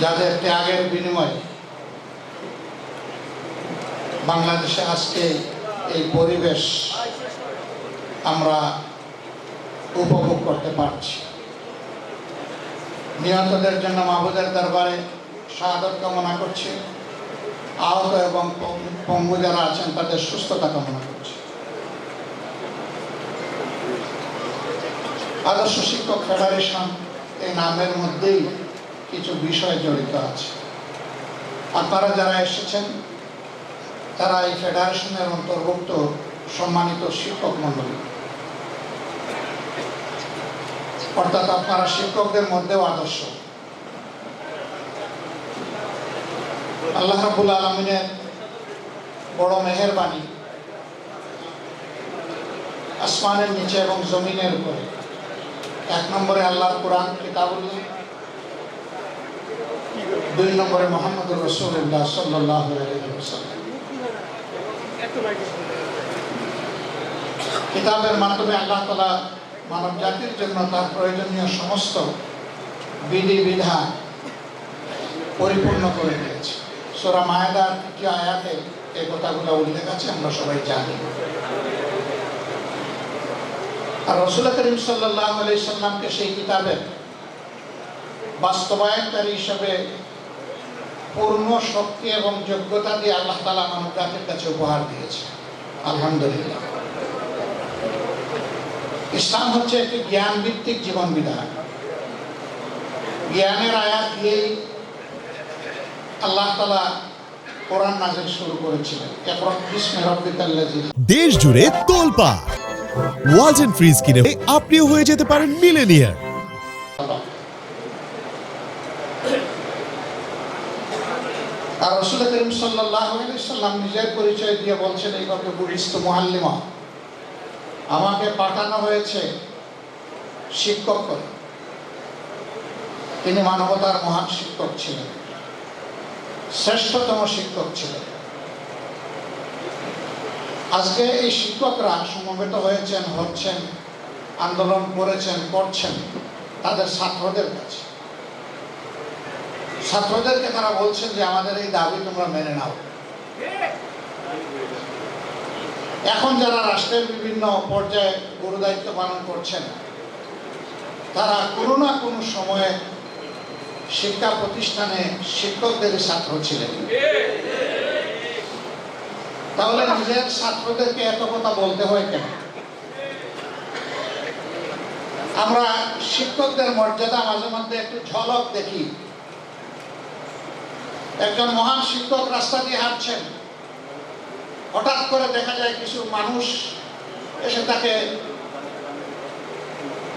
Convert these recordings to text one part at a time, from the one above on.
যাদের ত্যাগের বিনিময়ে বাংলাদেশে আজকে এই পরিবেশ আমরা উপভোগ করতে পারছি। নিহতদের জন্য মাহবুদের দরবারে শাহাদত কামনা করছি। আহত এবং পঙ্গু যারা আছেন তাদের সুস্থতা কামনা করছি। আদর্শ শিক্ষক ফেডারেশন এই নামের মধ্যেই কিছু বিষয় জড়িত আছে। আপনারা যারা এসেছেন তারা এই ফেডারেশনের অন্তর্ভুক্ত সম্মানিত শিক্ষক মণ্ডলী, অর্থাৎ আপনারা শিক্ষকদের মধ্যেও আদর্শ। আল্লাহ রাব্বুল আলামিনের বড় মেহেরবানি, আসমানের নিচে এবং জমিনের উপরে। 1 নম্বরে আল্লাহর কোরআন কিতাবুল্লাহ, 2 নম্বরে মুহাম্মদুর রাসূলুল্লাহ সাল্লাল্লাহু আলাইহি ওয়াসাল্লাম। কিতাবের মাধ্যমে আল্লাহ তাআলা মানব জাতির জন্য তার প্রয়োজনীয় সমস্ত বিধিবিধান পরিপূর্ণ করে দিয়েছে। সূরা মায়েদার 3 আয়াতে এই কথাগুলো উল্লেখ আছে, আমরা সবাই জানি। আর রাসূল করিম সাল্লাল্লাহু আলাইহি সাল্লামকে সেই কিতাবের বাস্তবায়নকারী হিসেবে পূর্ণ শক্তি এবং যোগ্যতা দিয়ে আল্লাহ তাআলা মানব জাতির কাছে উপহার দিয়েছে। আলহামদুলিল্লাহ। ইসলাম হচ্ছে একটি জ্ঞান ভিত্তিক জীবন বিধান। জ্ঞানের আয়াত দিয়েই আল্লাহ তাআলা কোরআন নাযিল শুরু করেছিলেন। ইকরা বিসমি রাব্বিকাল্লাযী। দেশ জুড়ে তোলপাড় ওয়ালটন ফ্রিজ কিনে আপনিও হয়ে যেতে পারেন মিলেনিয়ার। আর রাসূল করিম সাল্লাল্লাহু আলাইহি সাল্লাম নিজের পরিচয় দিয়ে বলছেন এইভাবে, বুরিস্তু মুআল্লিমা, আমাকে পাঠানো হয়েছে শিক্ষক করে। তিনি মানবতার মহান শিক্ষক ছিলেন, শ্রেষ্ঠতম শিক্ষক ছিলেন। আজকে এই শিক্ষকরা সমবেত হয়েছেন, হচ্ছেন, আন্দোলন করেছেন, করছেন তাদের ছাত্রদের কাছে। ছাত্রদেরকে তারা বলছেন যে আমাদের এই দাবি তোমরা মেনে নাও। এখন যারা রাষ্ট্রের বিভিন্ন পর্যায়ে গুরুদায়িত্ব পালন করছেন তারা কোনো না কোনো সময়ে শিক্ষা প্রতিষ্ঠানে শিক্ষকদের ছাত্র ছিলেন। তাহলে নিজের ছাত্রদেরকে এত কথা বলতে হয় কেন? আমরা শিক্ষকদের মর্যাদা মাঝে মধ্যে একটু ঝলক দেখি। একজন মহান শিক্ষক রাস্তা দিয়ে হাঁটছেন, হঠাৎ করে দেখা যায় কিছু মানুষ এসে তাকে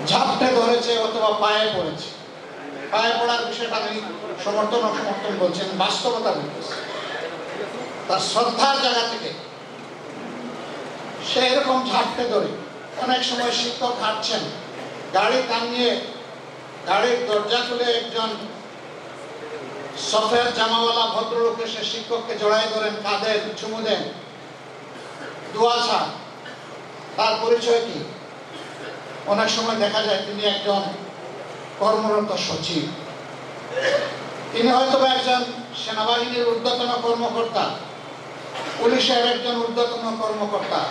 ঝাপটে ধরেছে অথবা পায়ে পড়েছে। পায়ে পড়ার বিষয়টা আমি সমর্থন বলছেন, বাস্তবতা বলতেছে। তার শ্রদ্ধার জায়গা থেকে সে এরকম ঝাপটে ধরে। অনেক সময় শিক্ষক হাঁটছেন, গাড়ি থামিয়ে গাড়ির দরজা খুলে একজন সফের জামাওয়ালা ভদ্রলোক এসে শিক্ষককে জড়াই ধরেন, কাঁধে চুমু দেন, দোয়া চান। তার পরিচয় কি? অনেক সময় দেখা যায় তিনি একজন কর্মরত সচিব, তিনি হয়তো একজন সেনাবাহিনীর ঊর্ধ্বতন কর্মকর্তা, পুলিশের একজন ঊর্ধ্বতন কর্মকর্তা,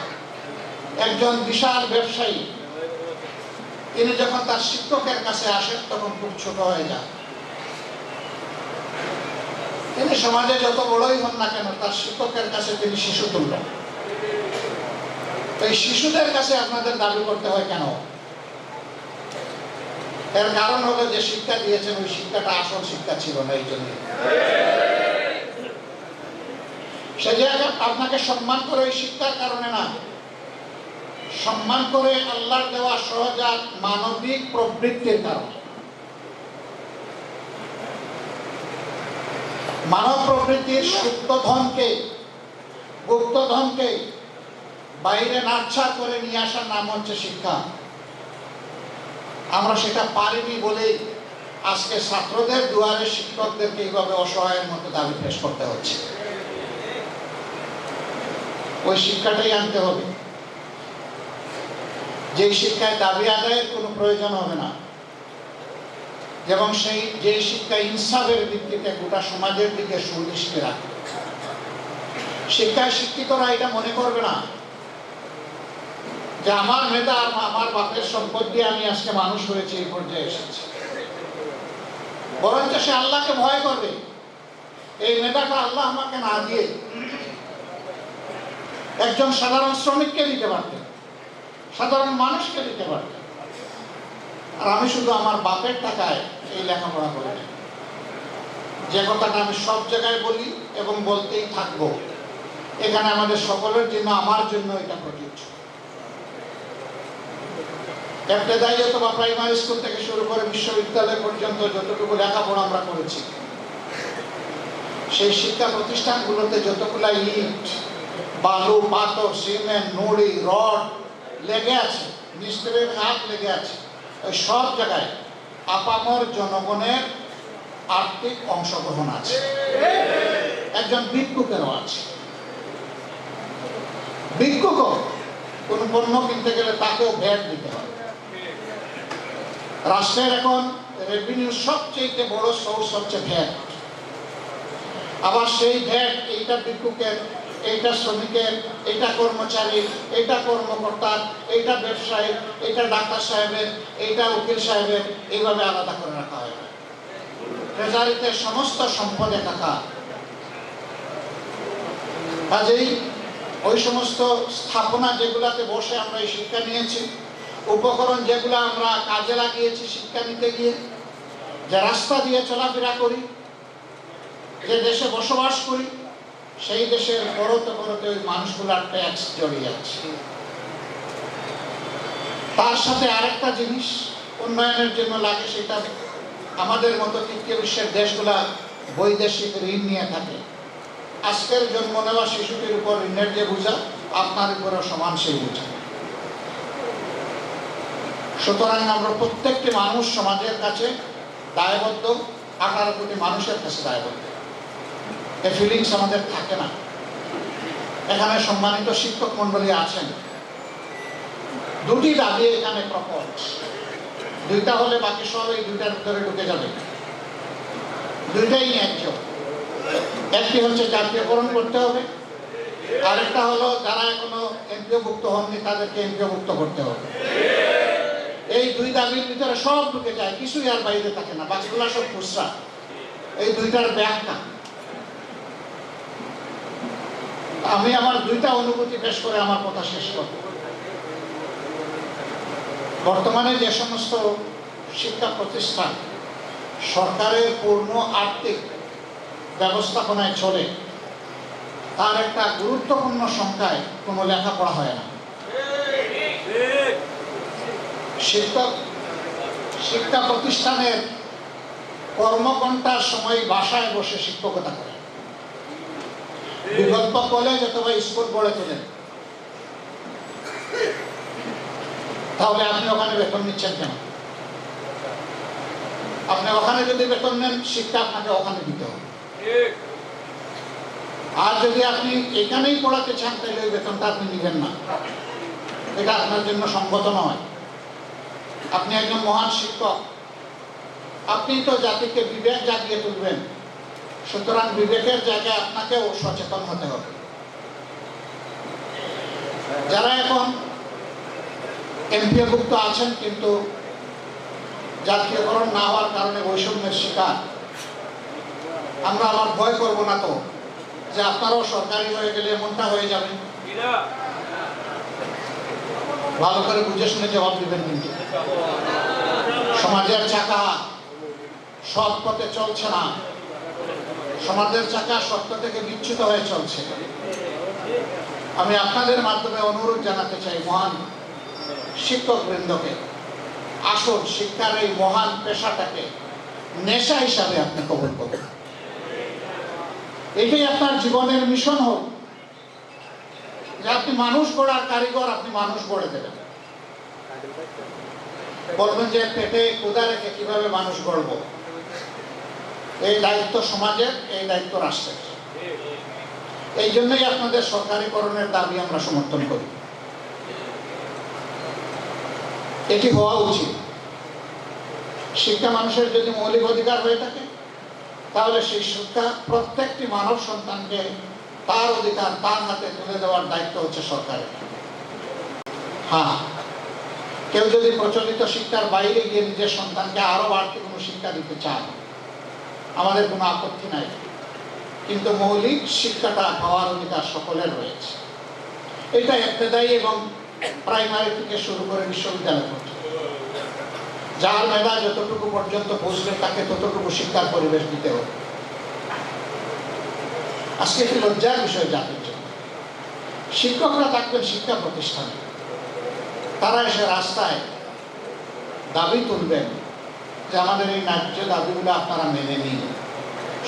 একজন বিশাল ব্যবসায়ী। তিনি যখন তার শিক্ষকের কাছে আসেন তখন খুব ছোট হয়ে যান। তিনি সমাজে যত বড়ই হন না কেন তার শিক্ষকের কাছে তিনি শিশু তুল্য। এই শিশুদের কাছে আপনাদের দাবি করতে হয় কেন? এর কারণ হলো যে শিক্ষা দিয়েছেন ওই শিক্ষাটা আসল শিক্ষা ছিল না। এই জন্য সে যে আপনাকে সম্মান করে ওই শিক্ষার কারণে না, সম্মান করে আল্লাহর দেওয়া সহজাত মানবিক প্রবৃত্তির কারণে। মানব প্রবৃত্তির সুপ্তধনকে, গুপ্তধনকে বাইরে নাচ্ছা করে নিয়ে আসার নাম হচ্ছে শিক্ষা। আমরা সেটা পারিনি বলেই আজকে ছাত্রদের দুয়ারে শিক্ষকদেরকে এইভাবে অসহায়ের মতো দাবি পেশ করতে হচ্ছে। ওই শিক্ষাটাই আনতে হবে, যে শিক্ষায় দাবি আদায়ের কোনো প্রয়োজন হবে না, এবং যে শিক্ষা ইনসাফের ভিত্তিতে গোটা সমাজের দিকে সুদৃষ্টি রাখে। শিক্ষায় শিক্ষিতরা এটা মনে করবে না যে আমার মেধা আর আমার বাপের সম্পদ দিয়ে আমি আজকে মানুষ হয়েছি, এই পর্যায়ে এসেছি। বরঞ্চ সে আল্লাহকে ভয় করবে, এই মেধাটা আল্লাহ আমাকে না দিয়ে একজন সাধারণ শ্রমিককে দিতে পারতেন, সাধারণ মানুষকে দিতে পারতেন, আর আমি শুধু আমার বাপের টাকায় এই লেখাপড়া করে নিই। যে কথাটা আমি সব জায়গায় বলি এবং বলতেই থাকবো, এখানে আমাদের সকলের জন্য, আমার জন্য এটা প্রযোজ্য। ইবতেদায়ী অথবা প্রাইমারি স্কুল থেকে শুরু করে বিশ্ববিদ্যালয় পর্যন্ত যতটুকু লেখাপড়া আমরা করেছি, সেই শিক্ষা প্রতিষ্ঠানগুলোতে যতগুলা ইট, বালু, পাথর, সিমেন্ট, নুড়ি, রড লেগে আছে, মিস্ত্রির হাত লেগে আছে, ওই সব জায়গায় আপামর জনগণের আর্থিক অংশগ্রহণ আছে, একজন ভিক্ষুকেরও আছে। ভিক্ষুক কোন পণ্য কিনতে গেলে তাকেও ভ্যাট দিতে হয়। রাষ্ট্রের এখন রেভিনিউ সবচেয়ে বড় সোর্স হচ্ছে ভ্যাট। আবার সেই ভ্যাট এইটা ভিক্ষুকের, এইটা শ্রমিকের, এইটা কর্মচারী, এইটা কর্মকর্তার, এইটা ব্যবসায়ী, এইটা ডাক্তার সাহেবের, এইটা উকিল সাহেবের, এইভাবে আলাদা করে রাখা হয়। ট্রেজারিতে সমস্ত সম্পদ একাকার। কাজেই ওই সমস্ত স্থাপনা যেগুলাতে বসে আমরা এই শিক্ষা নিয়েছি, উপকরণ যেগুলো আমরা কাজে লাগিয়েছি শিক্ষা নিতে গিয়ে, যে রাস্তা দিয়ে চলাফেরা করি, যে দেশে বসবাস করি, সেই দেশের পরতে পরতে ওই মানুষগুলার ট্যাক্স জড়িয়ে আছে। তার সাথে আরেকটা জিনিস উন্নয়নের জন্য লাগে, সেটা আমাদের মতো তৃতীয় বিশ্বের দেশগুলা বৈদেশিক ঋণ নিয়ে থাকে। আজকের জন্ম নেওয়া শিশুটির উপর ঋণের যে বোঝা, আপনার উপরও সমান সেই বোঝা। সুতরাং আমরা প্রত্যেকটি মানুষ সমাজের কাছে দায়বদ্ধ, 18 কোটি মানুষের কাছে দায়বদ্ধ। এই ফিলিংস আমাদের থাকে না। এখানে সম্মানিত শিক্ষক মন্ডলী আছেন, দুটি দাবি এখানে প্রকট। দুইটা হলে বাকি সব এই দুইটার ভিতরে ঢুকে যাবে, দুইটাই ন্যায্য। একটি হচ্ছে জাতীয়করণ করতে হবে, আরেকটা হলো যারা এখনো এমপিওভুক্ত হননি তাদেরকে এমপিওভুক্ত করতে হবে। এই দুই দাবির ভিতরে সব ঢুকে যায়, কিছুই আর বাইরে থাকে না, বাকিগুলা সব খুচরা। এই দুইটার ব্যাখ্যা আমি আমার দুইটা অনুভূতি পেশ করে আমার কথা শেষ করব। বর্তমানে যে সমস্ত শিক্ষা প্রতিষ্ঠান সরকারের পূর্ণ আর্থিক ব্যবস্থাপনায় চলে, তার একটা গুরুত্বপূর্ণ সংখ্যায় কোনো লেখাপড়া হয় না। শিক্ষা প্রতিষ্ঠানের কর্মঘণ্টার সময় বাসায় বসে শিক্ষকতা করে, বিকল্প কলেজ অথবা স্কুল গড়ে তোলেন। তাহলে আপনি ওখানে বেতন নিচ্ছেন কেন? আপনি ওখানে যদি বেতন নেন, শিক্ষা আপনাকে ওখানে দিতে হবে। আর যদি আপনি এখানেই পড়াতে চান, তাহলে ওই বেতনটা আপনি নিবেন না, এটা আপনার জন্য সঙ্গত নয়। আপনি একজন মহান শিক্ষক, আপনি তো জাতিকে বিবেক জাগিয়ে তুলবেন, সুতরাং বিবেকের জায়গায় আপনাকেও সচেতন হতে হবে। যারা এখন এমপিওভুক্ত আছেন কিন্তু জাতীয়করণ না হওয়ার কারণে বৈষম্যের শিকার, আমরা আবার ভয় করব না তো যে আপনারাও সরকারি হয়ে গেলে এমনটা হয়ে যাবে? ভালো করে বুঝে শুনে জবাব দিবেন। কিন্তু সমাজের চাকা সৎ পথে চলছে না, সমাজের চাকা সত্য থেকে বিচ্যুত হয়ে চলছে। আমি আপনাদের মাধ্যমে অনুরোধ জানাতে চাই মহান শিক্ষক বৃন্দকে, আসুন শিক্ষার এই মহান পেশাটাকে নেশা হিসাবে আপনি কবুল করুন। এটাই আপনার জীবনের মিশন হোক যে আপনি মানুষ গড়ার কারিগর, আপনি মানুষ গড়ে দেবেন। বলবেন যে পেটে ক্ষুধা রেখে কিভাবে মানুষ গড়ব, এই দায়িত্ব সমাজের, এই দায়িত্ব রাষ্ট্রের। এই জন্যই আপনাদের সরকারিকরণের দাবি আমরা সমর্থন করি। এটি হওয়া উচিত। শিক্ষা মানুষের যদি মৌলিক অধিকার হয়ে থাকে, তাহলে সেই শিক্ষা প্রত্যেকটি মানব সন্তানকে তার অধিকার তার হাতে তুলে দেওয়ার দায়িত্ব হচ্ছে সরকারের। হ্যাঁ, কেউ যদি প্রচলিত শিক্ষার বাইরে গিয়ে নিজের সন্তানকে আরো বাড়তি কোনো শিক্ষা দিতে চান, আমাদের কোনো আপত্তি নাই, কিন্তু মৌলিক শিক্ষাটা পাওয়ার অধিকার সকলের রয়েছে। এটা ইবতেদায়ী এবং প্রাইমারি থেকে শুরু করে বিশ্ববিদ্যালয় পর্যন্ত যার মেধা যতটুকু পর্যন্ত পৌঁছবে তাকে ততটুকু শিক্ষার পরিবেশ দিতে হবে। আজকে একটি লজ্জার বিষয় জাতির জন্য, শিক্ষকরা থাকবেন শিক্ষা প্রতিষ্ঠানে, তারা এসে রাস্তায় দাবি তুলবেন যে আমাদের এই ন্যায্য দাবিগুলো আপনারা মেনে নিন,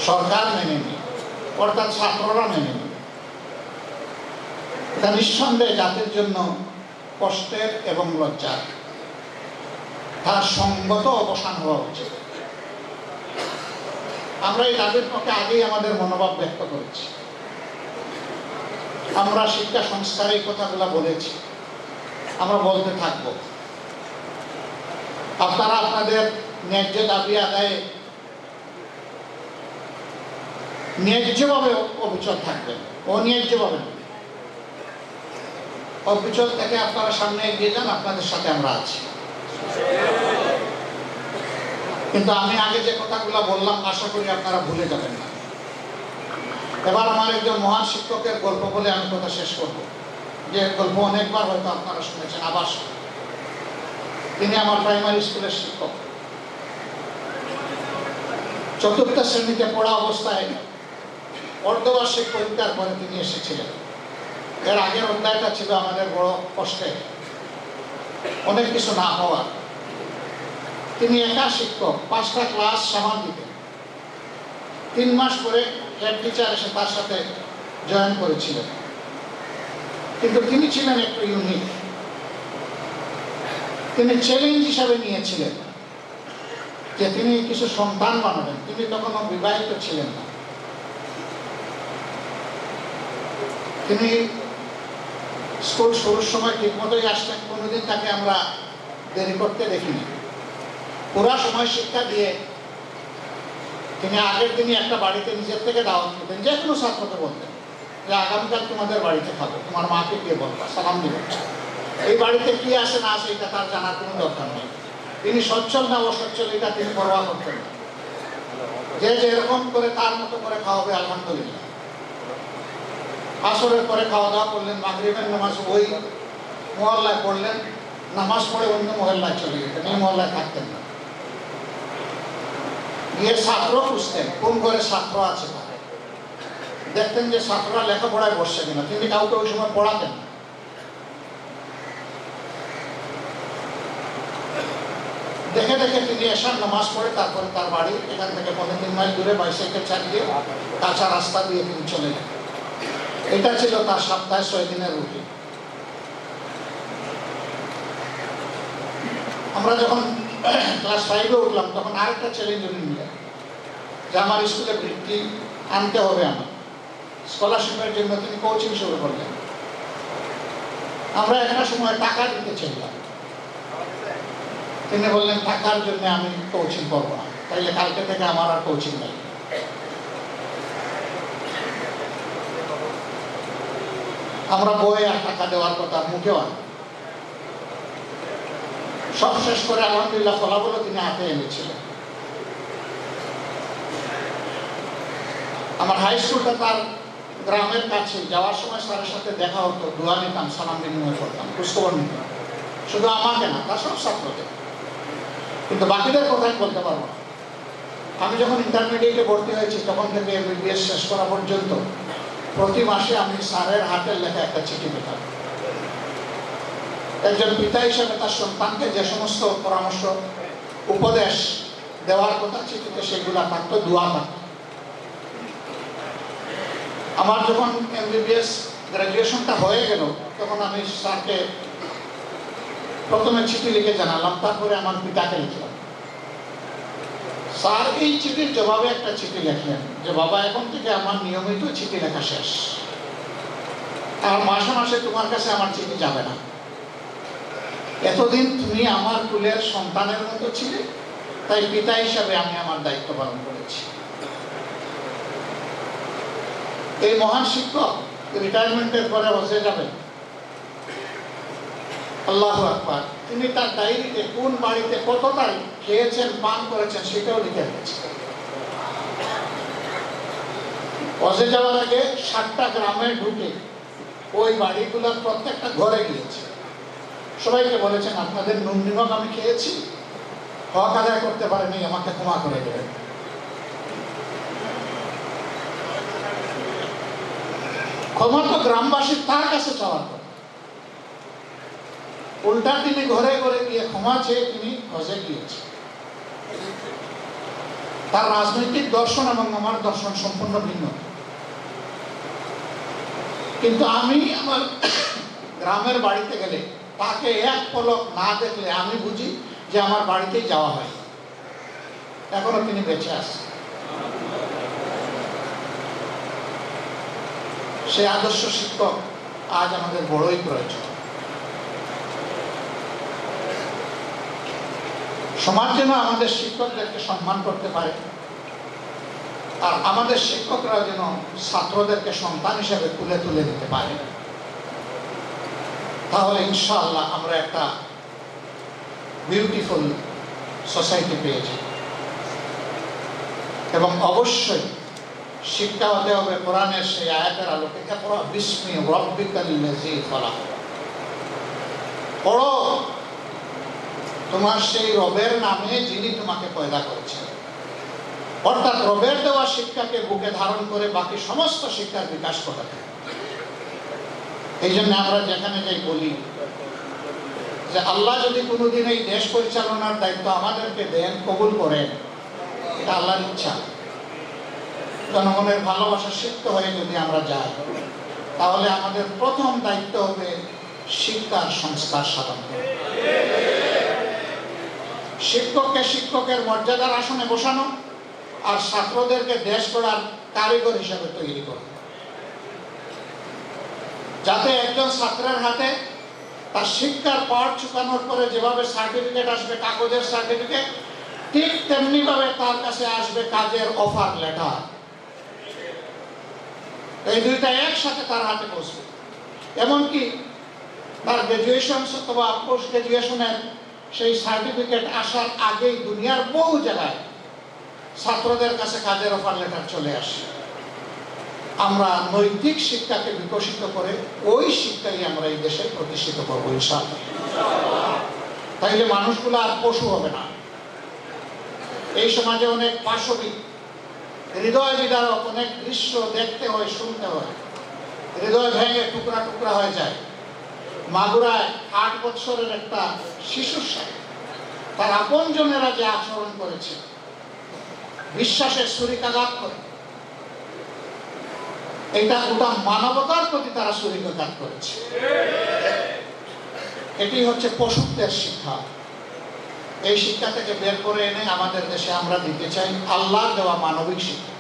সরকার মেনে নিন, অর্থাৎ ছাত্ররা মেনে নিন। এটা নিঃসন্দেহে জাতির জন্য কষ্টের এবং লজ্জার, তার সঙ্গত অবসান হওয়া উচিত। আমরা এই দাবির পক্ষে আগেই আমাদের মনোভাব ব্যক্ত করেছি। আমরা শিক্ষা সংস্কারে এই কথাগুলো বলেছি, আমরা বলতে থাকব। আপনারা আপনাদের ন্যায্য দাবি আদায়ে ন্যায্যভাবে অবিচল থাকবেন, অন্যায্যভাবে না। অবিচল থেকে আপনারা সামনে এগিয়ে যান, আপনাদের সাথে আমরা আছি। কিন্তু আমি আগে যে কথাগুলো বললাম আশা করি আপনারা ভুলে যাবেন না। এবার আমার একজন মহান শিক্ষকের গল্প বলে আমি কথা শেষ করব, যে গল্প অনেকবার হয়তো আপনারা শুনেছেন। আবার তিনি আমার প্রাইমারি স্কুলের শিক্ষক। চতুর্থ শ্রেণীতে পড়া অবস্থায় অর্ধবার্ষিক পরীক্ষার পরে তিনি এসেছিলেন। এর আগের অধ্যায়টা ছিল আমাদের বড় কষ্টের, অনেক কিছু না হওয়ার। তিনি একা শিক্ষক, 5টা ক্লাস সামাল দিতেন। 3 মাস পরে হেড টিচার এসে তার সাথে জয়েন করেছিলেন। কিন্তু তিনি ছিলেন একটু ইউনিক। তিনি চ্যালেঞ্জ হিসাবে নিয়েছিলেন যে তিনি কিছু সন্তান বানাবেন। তিনি তখনও বিবাহিত ছিলেন না। তিনি স্কুল শুরুর সময় ঠিক মতোই আসতেন, কোনোদিন তাকে আমরা দেরি করতে দেখিনি। পুরা সময় শিক্ষা দিয়ে তিনি আগের দিনই একটা বাড়িতে নিজের থেকে দাওয়াত দিতেন। যে কোনো ছাত্রকে বলতেন যে আগামীকাল তোমাদের বাড়িতে খাবো, তোমার মাকে গিয়ে বলবা, সালাম দিবেন। এই বাড়িতে কি আসে না আসে এটা তার জানার কোনো দরকার নেই। তিনি সচ্ছল না অসচ্ছল এটা তিনি পরোয়া করতেন না। যে যেরকম করে তার মতো করে খাওয়াবে আলহামদুলিল্লাহ। আসরের পরে খাওয়া দাওয়া করলেন, মাগরিবের নামাজ ওই মহল্লায় পড়লেন, নামাজ পড়ে অন্য মহল্লায় চলে যেতেন, এই মহল্লায় থাকতেন না। গিয়ে ছাত্র খুঁজতেন, কোন ঘরে ছাত্র আছে তাকে দেখতেন যে ছাত্ররা লেখাপড়ায় বসছে কিনা। তিনি কাউকে ওই সময় পড়াতেন না। দেখে দেখে তিনি এসার নামাজ পড়ে তারপরে তার বাড়ি এখান থেকে 15 মাইল দূরে বাইসাইকেল চালিয়ে কাঁচা রাস্তা দিয়ে তিনি চলে যান। এটা ছিল তার সপ্তাহে 6 দিনের রুটিন। আমরা যখন ক্লাস 5-এ উঠলাম তখন আরেকটা চ্যালেঞ্জ উনি নিলেন যে আমার স্কুলে বৃত্তি আনতে হবে, আমার স্কলারশিপের জন্য তিনি কোচিং শুরু করলেন। আমরা একটা সময় টাকা দিতে চাইলাম। তিনি বললেন টাকার জন্য আমি কোচিং করবো না, তাইলে কালকে থেকে আমার আর কোচিং নেই। আমরা বই আর টাকা দেওয়ার কথা মুখেও আনি। সব শেষ করে আলহামদুলিল্লাহ ফলাফলও তিনি হাতে এনেছিলেন। আমার হাই স্কুলটা তার গ্রামের কাছে, যাওয়ার সময় স্যারের সাথে দেখা হতো, দোয়া নিতাম, সালাম বিনিময় করতাম, খোঁজখবর নিতাম। শুধু আমাকে না, তার সব ছাত্রদের। কিন্তু বাকিদের কথাই বলতে পারবো না। আমি যখন ইন্টারমিডিয়েটে ভর্তি হয়েছি তখন থেকে এমবিবিএস শেষ করা পর্যন্ত প্রতি মাসে আমি স্যারের হাতের লেখা একটা চিঠি পেতাম। একজন পিতা হিসেবে তার সন্তানকে যে সমস্ত পরামর্শ উপদেশ দেওয়ার কথা চিঠিতে সেগুলা থাকতো, দোয়া থাকতো। আমার যখন এমবিবিএস গ্র্যাজুয়েশনটা হয়ে গেল তখন আমি স্যারকে প্রথমে চিঠি লিখে জানালাম, তারপরে আমার পিতাকে লিখলাম। স্যার এই চিঠির জবাবে একটা চিঠি লিখলেন যে বাবা, এখন থেকে আমার নিয়মিত চিঠি লেখা শেষ, আর মাসে মাসে তোমার কাছে আমার চিঠি যাবে না। এতদিন তুমি আমার কুলের সন্তানের মতো ছিলে, তাই পিতা হিসাবে আমি আমার দায়িত্ব পালন করেছি। এই মহান শিক্ষক রিটায়ারমেন্টের পরে হজে যাবেন, আল্লাহু আকবার। তিনি তার ডায়েরিতে কোন বাড়িতে কত তারিখ খেয়েছেন পান করেছেন সেটাও লিখে রেখেছেন। হজে যাওয়ার আগে 7টা গ্রামে ঢুকে ওই বাড়িগুলোর প্রত্যেকটা ঘরে গিয়েছে, সবাইকে বলেছেন আপনাদের নুন নিমক আমি খেয়েছি, হক আদায় করতে পারেনি, আমাকে ক্ষমা করে দেবেন। ক্ষমা তো গ্রামবাসীর তার কাছে চাওয়ার কথা, উল্টা তিনি ঘরে ঘরে গিয়ে ক্ষমা চেয়ে তিনি হজে গিয়েছেন। তার রাজনৈতিক দর্শন এবং আমার দর্শন সম্পূর্ণ ভিন্ন, কিন্তু আমি আমার গ্রামের বাড়িতে গেলে তাকে এক পলক না দেখলে আমি বুঝি যে আমার বাড়িতেই যাওয়া হয়। এখনো তিনি বেঁচে আছেন। সেই আদর্শ শিক্ষক আজ আমাদের বড়ই প্রয়োজন। সমাজ যেন আমাদের শিক্ষকদেরকে সম্মান করতে পারে, আর আমাদের শিক্ষকরা যেন ছাত্রদেরকে সন্তান হিসেবে তুলে তুলে দিতে পারে, তাহলে ইনশাআল্লাহ আমরা একটা বিউটিফুল সোসাইটি পেয়েছি। এবং অবশ্যই শিক্ষা হতে হবে কোরআনের সেই আয়াতের আলোকে, ইকরা বিসমি রাব্বিকাল্লাযী খলাক, পড়ো তোমার সেই রবের নামে যিনি তোমাকে পয়দা করেছেন। অর্থাৎ রবের দেওয়া শিক্ষাকে বুকে ধারণ করে বাকি সমস্ত শিক্ষার বিকাশ ঘটাতে। এই জন্য আমরা যেখানে যাই বলি যে আল্লাহ যদি কোনোদিন এই দেশ পরিচালনার দায়িত্ব আমাদেরকে দেন, কবুল করেন, এটা আল্লাহর ইচ্ছা। জনগণের ভালোবাসা সিক্ত হয়ে যদি আমরা যাই, তাহলে আমাদের প্রথম দায়িত্ব হবে শিক্ষার সংস্কার সাধন করা। শিক্ষককে শিক্ষকের মর্যাদার আসনে বসানো, আর ছাত্রদেরকে দেশ গড়ার কারিগর হিসাবে তৈরি করা, যাতে একজন ছাত্রের হাতে তার শিক্ষার পাঠ চুকানোর পরে যেভাবে সার্টিফিকেট আসবে, কাগজের সার্টিফিকেট, ঠিক তেমনি ভাবে তার কাছে আসবে কাজের অফার লেটার। এই দুইটা একসাথে তার হাতে পৌঁছবে। এমনকি তার গ্রাজুয়েশন অথবা পোস্ট গ্রাজুয়েশনের সেই সার্টিফিকেট আসার আগেই দুনিয়ার বহু জায়গায় ছাত্রদের কাছে কাজের অফার লেটার চলে আসে। আমরা নৈতিক শিক্ষাকে বিকশিত করে ওই শিক্ষাই আমরা এই দেশে প্রতিষ্ঠিত করবো ইনশাআল্লাহ। তাইলে মানুষগুলো আর পশু হবে না। এই সমাজে অনেক পাশবিক, হৃদয় বিদারক অনেক দৃশ্য দেখতে হয়, শুনতে হয়, হৃদয় ভেঙে টুকরা টুকরা হয়ে যায়। মাগুরায় 8 বছরের একটা শিশুর সাথে তার আপনজনেরা যে আচরণ করেছে, বিশ্বাসের ছুরিকাঘাত করে, এটা গোটা মানবতার প্রতি তারা ছুরিকাঘাত করেছে। এটি হচ্ছে পশুত্বের শিক্ষা। এই শিক্ষা থেকে বের করে এনে আমাদের দেশে আমরা দিতে চাই আল্লাহর দেওয়া মানবিক শিক্ষা।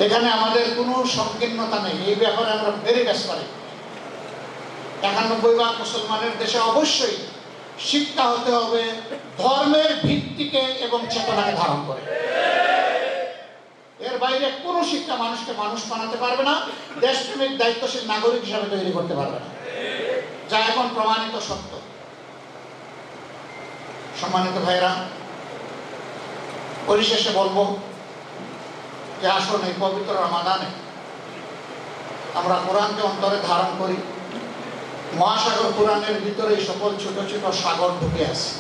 এখানে আমাদের কোনো সংকীর্ণতা নেই, এই ব্যাপারে আমরা ভেরি ডেসপারেট। 91% মুসলমানের দেশে অবশ্যই শিক্ষা হতে হবে ধর্মের ভিত্তিকে এবং চেতনাকে ধারণ করে। এর বাইরে কোনো শিক্ষা মানুষকে মানুষ বানাতে পারবে না, দেশপ্রেমিক দায়িত্বশীল নাগরিক হিসাবে তৈরি করতে পারবে না, যা এখন প্রমাণিত সত্য। সম্মানিত ভাইরা, পরিশেষে বলবো যে আসুন এই পবিত্র রমাদানে আমরা কোরআনকে অন্তরে ধারণ করি। মহাসাগর কোরআনের ভিতরে সকল ছোট ছোট সাগর ঢুকে আছে।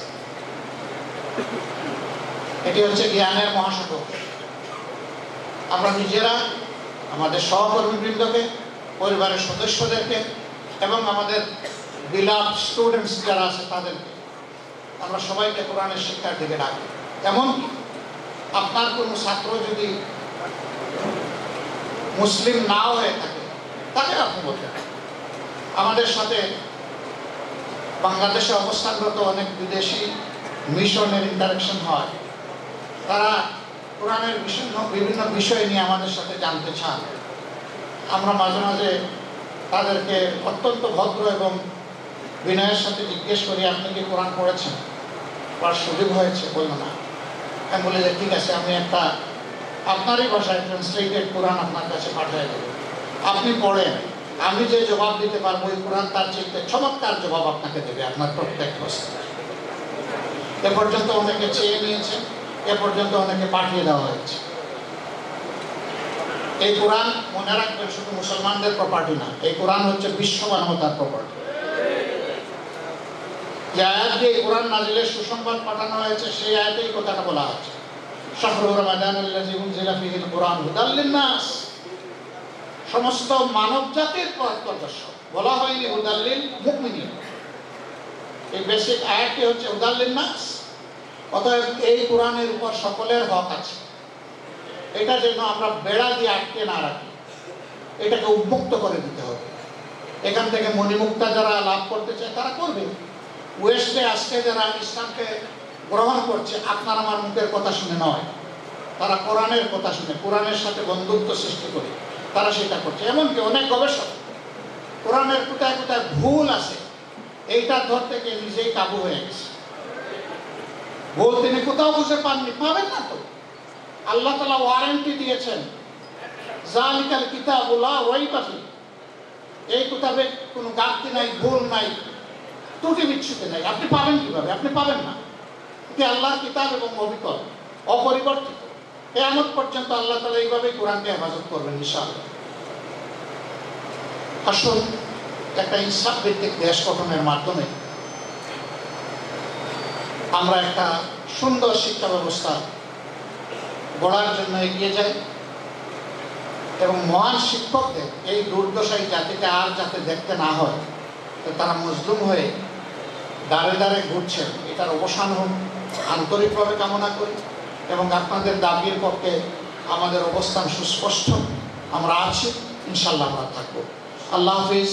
এটি হচ্ছে জ্ঞানের মহাসাগর। আমরা নিজেরা আমাদের সহকর্মীবৃন্দকে, পরিবারের সদস্যদেরকে এবং আমাদের বিলাভ স্টুডেন্টস যারা আছে তাদেরকে আমরা সবাইকে কোরআনের শিক্ষার দিকে ডাকি। এমনকি আপনার কোনো ছাত্র যদি মুসলিম নাও হয়ে থাকে, তাকে আপনি বলতে পারেন। আমাদের সাথে বাংলাদেশে অবস্থানরত অনেক বিদেশি মিশনের ইন্টারাকশন হয়। তারা কোরআনের বিভিন্ন বিষয় নিয়ে আমাদের সাথে জানতে চান। আমরা মাঝে মাঝে তাদেরকে অত্যন্ত ভদ্র এবং বিনয়ের সাথে জিজ্ঞেস করি, আপনি কি কোরআন পড়েছেন? পড়ার সুযোগ হয়েছে? বললো না। আমি বলি যে ঠিক আছে, আমি একটা আপনারই ভাষায় ট্রান্সলেটেড কোরআন আপনার কাছে পাঠিয়ে দেবো, আপনি পড়েন, আমি যে জবাব দিতে পারবো এই কোরআন তার চাইতে চমৎকার জবাব আপনাকে দেবে আপনার প্রত্যেক প্রশ্ন। এ পর্যন্ত অনেকে চেয়ে নিয়েছে, এ পর্যন্ত অনেকে পাঠিয়ে দেওয়া হয়েছে। এই কোরআন মনে রাখবেন শুধু মুসলমানদের প্রপার্টি না, এই কোরআন হচ্ছে বিশ্ব মানবতার প্রপার্টি। যে আয়াত দিয়ে কোরআন নাজিলের সুসংবাদ পাঠানো হয়েছে সেই আয়াতেই কথাটা বলা আছে, শাহরু রমাদানুল্লাযী উনজিলা ফীহিল কুরআন হুদাল লিন-নাস, সমস্ত মানব জাতির পথ প্রদর্শক। বলা হয়নি হুদাল লিল মুমিনিন। এই বেসিক আয়াতটি হচ্ছে হুদাল লিন-নাস। অতএব এই কোরআনের উপর সকলের হক আছে। এটা যেন আমরা বেড়া দিয়ে আটকে না রাখি, এটাকে উন্মুক্ত করে দিতে হবে। এখান থেকে মণিমুক্তা যারা লাভ করতে চায় তারা করবে। ওয়েস্টে আজকে যারা ইসলামকে গ্রহণ করছে আপনার আমার মুখের কথা শুনে নয়, তারা কোরআনের কথা শুনে কোরআনের সাথে বন্ধুত্ব সৃষ্টি করে তারা সেটা করছে। এমনকি অনেক গবেষক কোরআনের কোথায় কোথায় ভুল আছে এইটা ধরতে গিয়ে নিজেই কাবু হয়ে গেছে। ভুল তিনি কোথাও বুঝে পাননি, পাবেন না তো। আল্লাহ তাআলা ওয়ারেন্টি দিয়েছেন, যালিকাল কিতাবু লা রাইবা ফীহি, এই কিতাবে কোনো গালতি নাই, ভুল নাই, ত্রুটি বিচ্যুতি নাই। আপনি পাবেন কিভাবে? আপনি পাবেন না। এটি আল্লাহর কিতাব এবং অবিকল, অপরিবর্তিত। কিয়ামত পর্যন্ত আল্লাহ তাআলা এইভাবেই কোরআনকে হেফাজত করবেন ইনশাআল্লাহ। আসুন একটা ইনসাফ ভিত্তিক দেশ গঠনের মাধ্যমে আমরা একটা সুন্দর শিক্ষা ব্যবস্থা গড়ার জন্য এগিয়ে যাই এবং মহান শিক্ষকদের এই দুর্দশাই জাতিকে আর যাতে দেখতে না হয়, তারা মজলুম হয়ে দাঁড়ে দাঁড়ে ঘুরছেন, এটার অবসান হোক আন্তরিকভাবে কামনা করি। এবং আপনাদের দাবির পক্ষে আমাদের অবস্থান সুস্পষ্ট, আমরা আছি, ইনশাল্লাহ আমরা থাকবো। আল্লাহ হাফিজ।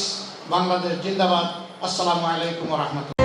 বাংলাদেশ জিন্দাবাদ। আসসালামু আলাইকুম ওয়া রাহমাতুল্লাহ।